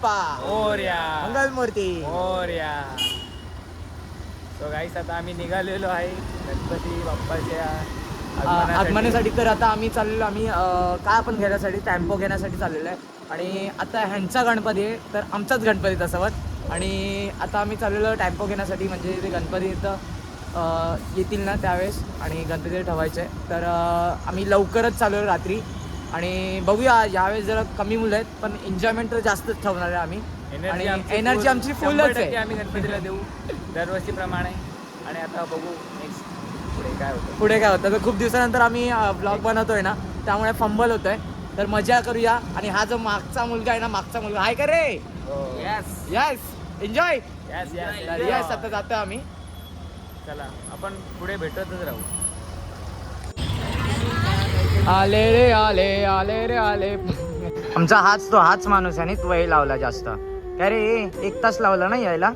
बाप्पा मोरया. मंगलमूर्ती मोरया. तो गाईस आता आम्ही निघालेलो आहे गणपती बाप्पाच्या आगमनासाठी. तर आता आम्ही चाललेलो काय आपण घेण्यासाठी टेम्पो घेण्यासाठी चाललेलो आहे. आणि आता ह्यांचा गणपती आहे तर आमचाच गणपती तसंच. आणि आता आम्ही चाललेलो टेम्पो घेण्यासाठी, म्हणजे ते गणपती इथं येतील ना त्यावेळेस आणि गणपती ठेवायचे आहे. तर आम्ही लवकरच चाललो रात्री. आणि बघूया यावेळेस जरा कमी मुलं आहेत पण एन्जॉयमेंट तर जास्तच ठेवणार आहे आम्ही. आणि एनर्जी आमची फुलच आहे. आम्ही गणपतीला देऊ दरवर्षीप्रमाणे. आणि आता बघू नेक्स्ट पुढे काय होतं. तर खूप दिवसानंतर आम्ही ब्लॉग बनवतोय ना त्यामुळे फंबल होतोय. तर मजा करूया. आणि हा जो मागचा मुलगा आहे ना, मागचा मुलगा हाय का रे. Yes yes enjoy. Yes yes yes आता जातो आम्ही. चला आपण पुढे भेटतच राहू. आले रे आले आले रे आले. आमचा हाच माणूस आहे. तो वेळ लावला जास्त. काय रे 1 तास लावला ना यायला.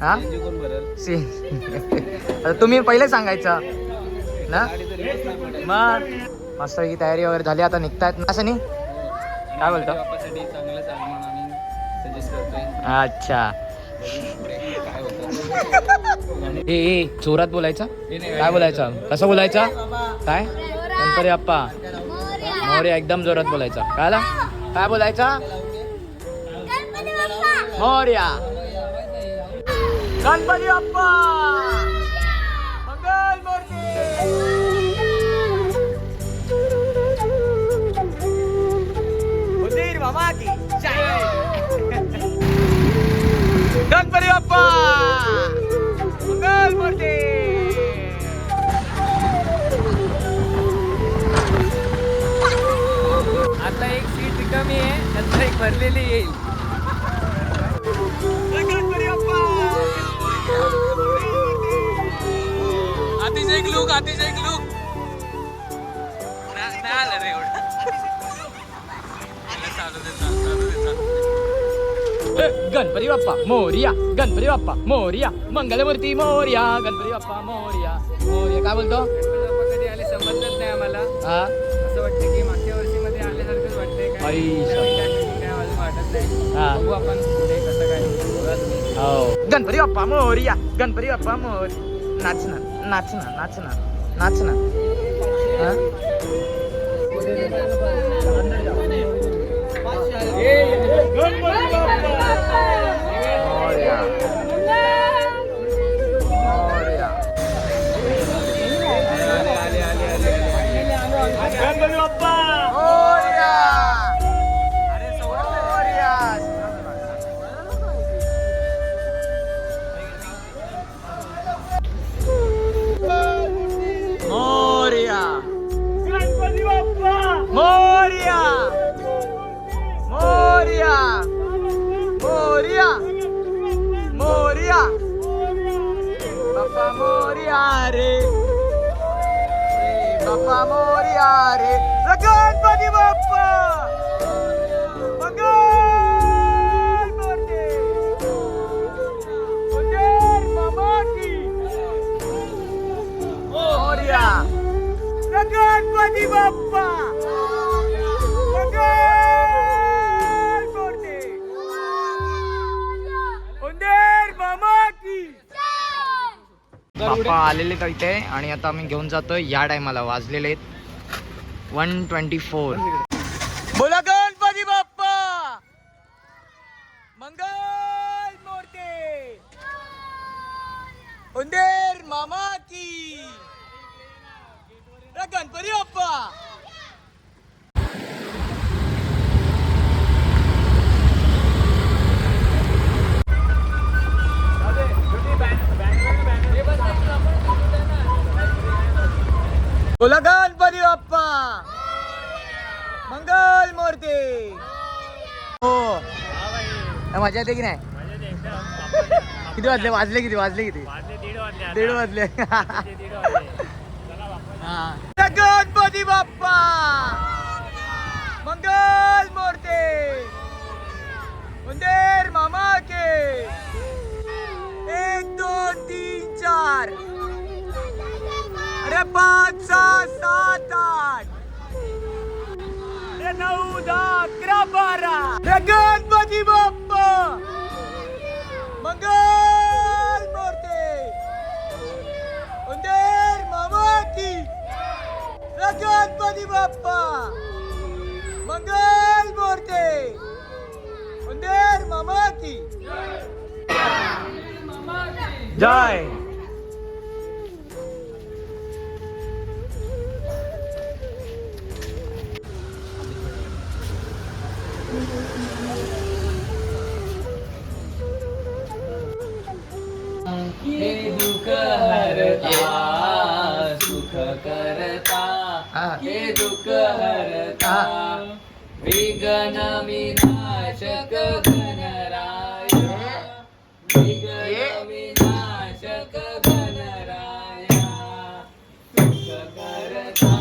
हा तुम्ही पहिले सांगायचं ना. मग मस्त ही तयारी वगैरे झाली. आता निघतायत ना असं नाही. काय बोलतो. अच्छा ए जोरात बोलायचं. काय बोलायचं. कसं बोलायचं. काय गणपती बाप्पा मोरया. एकदम जोरात बोलायचा. काय बोलायचा. मोरया. गणपती बाप्पा मंगलमूर्ती. उदीर मामा की जय. गणपती बाप्पा मंगलमूर्ती. आता एक सीट रिकामी आहे, नंतर एक भरलेली येईल. गणपती बाप्पा. आधीच एक लुक नाही आलं रे एवढं. चालू दे. गणपती बाप्पा मोरया. गणपती बाप्पा मोरया. मंगलमूर्ती मोरया. गणपती बाप्पा मोरया. मोरया. काय बोलतो. कधी आले समजलंच नाही आम्हाला. हा असं वाटतं की मागच्या वर्षीमध्ये आल्यासारखंच वाटतंय. काय अजून वाटत नाही. हा. बघू आपण पुढे कसं काय बघा तुम्ही. हो. गणपती बाप्पा मोरया. गणपती बाप्पा मोर. नाचणार नाचणार नाचणार नाचणार. हा? मोरया. मोरया. गणपती बाप्पा मोरया. मोरया. मोरया. गणपती बाप्पा मोरया. मोरया. मोरया. मोरया. बाप्पा मोरया रे. बाप्पा मोरया रे. गणपती बाप्पा मंगलमूर्ती. उदीर मामा की मोरया. गणपती बाप्पा मंगलमूर्ती. उदीर मामा की. बाप्पा आलेले तर इथे. आणि आता आम्ही घेऊन जातोय. या टायमाला वाजलेले आहेत 1:24. बोला गणपती बाप्पा मंगलमूर्ती. उंदेर मामा की. गणपती बाप्पा. बोला गणपती बाप्पा मंगलमूर्ती. हो मजा येते की नाही. किती वाजले किती 1:30 वाजले. गणपती बाप्पा मंगलमूर्ती. उंदेर मामा के. 1 2 3 4. अरे 5 6 7 8. अरे 9 10 11 12. गणपती बाप्पा गणपती बाप्पा मंगल मूर्ती उंदीर मामा की जय. हे दुःख हरता सुख करता हे दुःख हरता विघ्न विनाशक गणराय विघ्न विनाशक गणराय सुख करता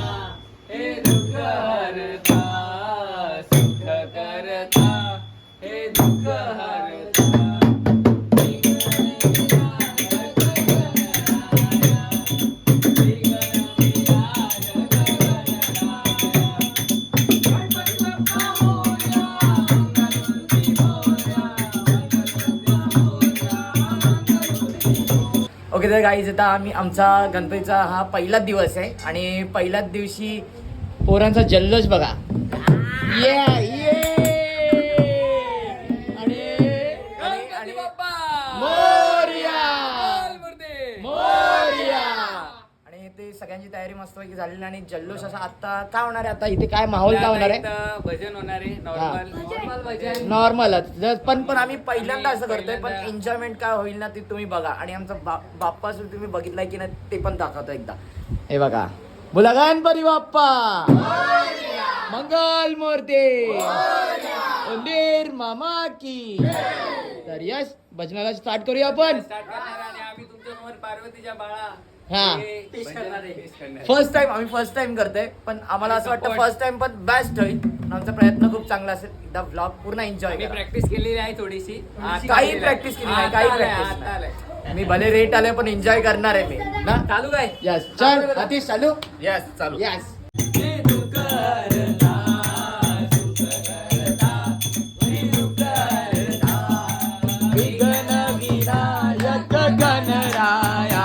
हे दुःख हरता सुख करता हे दुःख हरता ओके तर गाईज आता आम्ही आमचा गणपतीचा हा पहिलाच दिवस आहे आणि पहिल्याच दिवशी पोरांचा जल्लोष बघा. ये ये आणि मोरया मोरया आणि ते सगळ्यांची तयारी मस्तपैकी झालेली आणि जल्लोष असा आता काय होणार आहे. आता इथे काय माहोल काय होणार आहे. भजन होणार आहे नॉर्मल भजन नॉर्मलच पण आम्ही पहिल्यांदा असं करतोय पण एन्जॉयमेंट काय होईल ना ते तुम्ही बघा आणि आमचा बाप्पा सुद्धा तुम्ही बघितलाय की नाही ते पण दाखवतो एकदा. हे बघा बोला गणपती बाप्पा मंगल मूर्ती उंदीर मामा की. तर यस भजनाला स्टार्ट करूया आपण. स्टार्ट करणार आणि आम्ही तुमच्या समोर पार्वतीच्या बाळा हा. फर्स्ट टाइम करतोय पण आम्हाला असं वाटतं फर्स्ट टाइम पण बेस्ट होईल. आमचा प्रयत्न खूप चांगला असेल. एकदा ब्लॉग पूर्ण एन्जॉय मी करा. प्रॅक्टिस केलेली आहे थोडीशी काही प्रॅक्टिस केली नाही काही प्रॅक्टिस नाही. मी भले रेट आले पण एन्जॉय करणार आहे मी ना. चालू काय यस चल अतिश चालू. यस चालू यस गणराया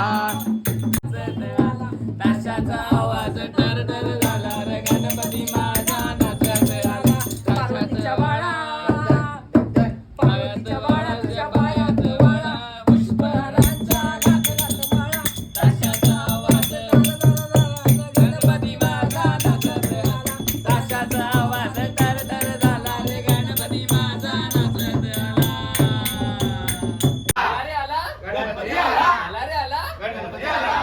ताशाचा आवाज डर डर झाला रे गणपती माझा नाचत आला. ताशाचा बाळा पायात बाळा तुझ्या पायात बाळा पुष्पहारांचा घात बाळा. ताशाचा आवाज गणपती माझा नाचत आला. ताशाचा आवाज डर डर झाला रे गणपती माझा नाचत आला. अरे आला गणपती आला. आला रे आला गणपती आला.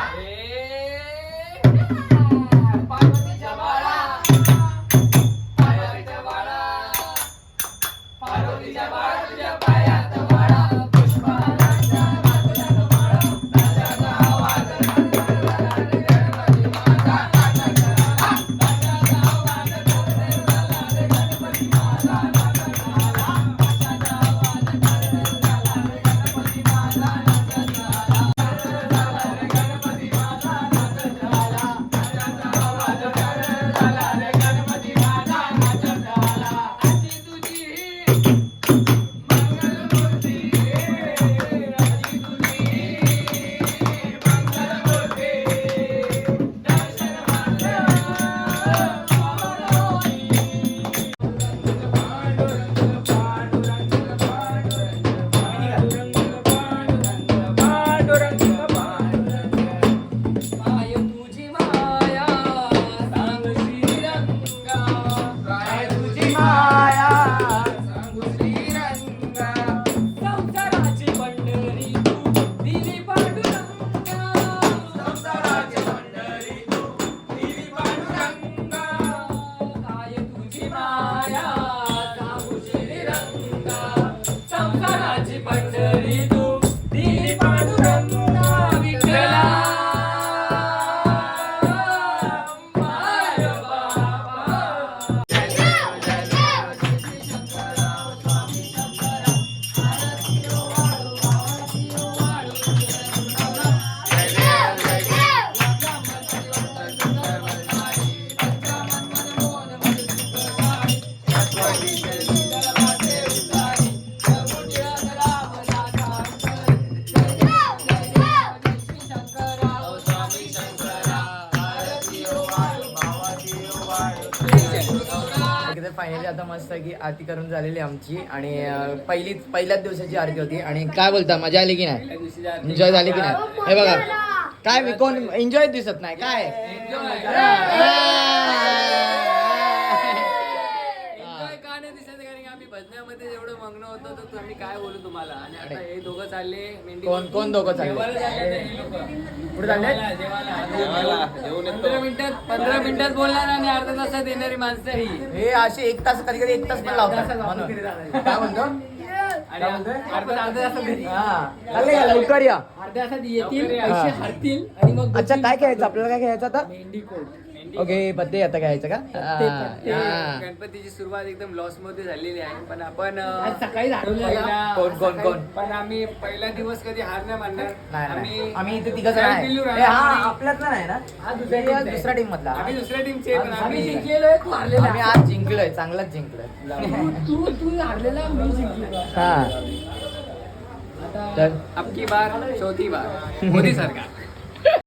फायनली आता मस्त की आरती करून झालेली आमची आणि पहिल्याच दिवसाची आरती होती. आणि काय बोलता, मजा आली की नाही? एन्जॉय झाली की नाही? हे बघा काय मी कोण एन्जॉय दिसत नाही काय. एन्जॉय का नाही दिसत? कारण की आम्ही भजनामध्ये जेवढं मग्न होतो तर आम्ही काय बोलू तुम्हाला. आणि आता हे दोघं चालले मेंढी. कोण दोघं चालले? जेवायला चालले हे लोकं. कुठे चालले? जेवायला. 15 मिनिटात बोलणार आणि अर्धा तासात येणारी माणसं ही. हे असे 1 तास कधी कधी 1 तास पण लावतात म्हणून. काय म्हणतो? आणि अर्धा तासात घरी. चालले का लवकर या. अर्ध्या तासात येतील, हा. पैसे हरतील आणि मग अच्छा काय खेळायचं आपल्याला, काय खेळायचं आता? मेंढी कोट. ओके पत्ते आता खेळायचं का? हा. गणपतीची सुरुवात एकदम लॉस मध्ये झालेली आहे, पण आपण सकाळी कोण? पण आम्ही पहिला दिवस कधी हार नाही मानणार. नाही आम्ही इथे तिघच काय पिल्लू आहे. राहिला? हा आपल्यातला नाही ना, हा दुसऱ्या टीम मधला. आम्ही दुसऱ्या टीमचे पण आम्ही आम्ही जिंकलेलोय, तू हारलेला. आम्ही आज जिंकलोय, चांगलाच जिंकलोय. तू हारलेला, मी जिंकलेलो. हा चल अब की बार चौथी बार मोदी सरकार.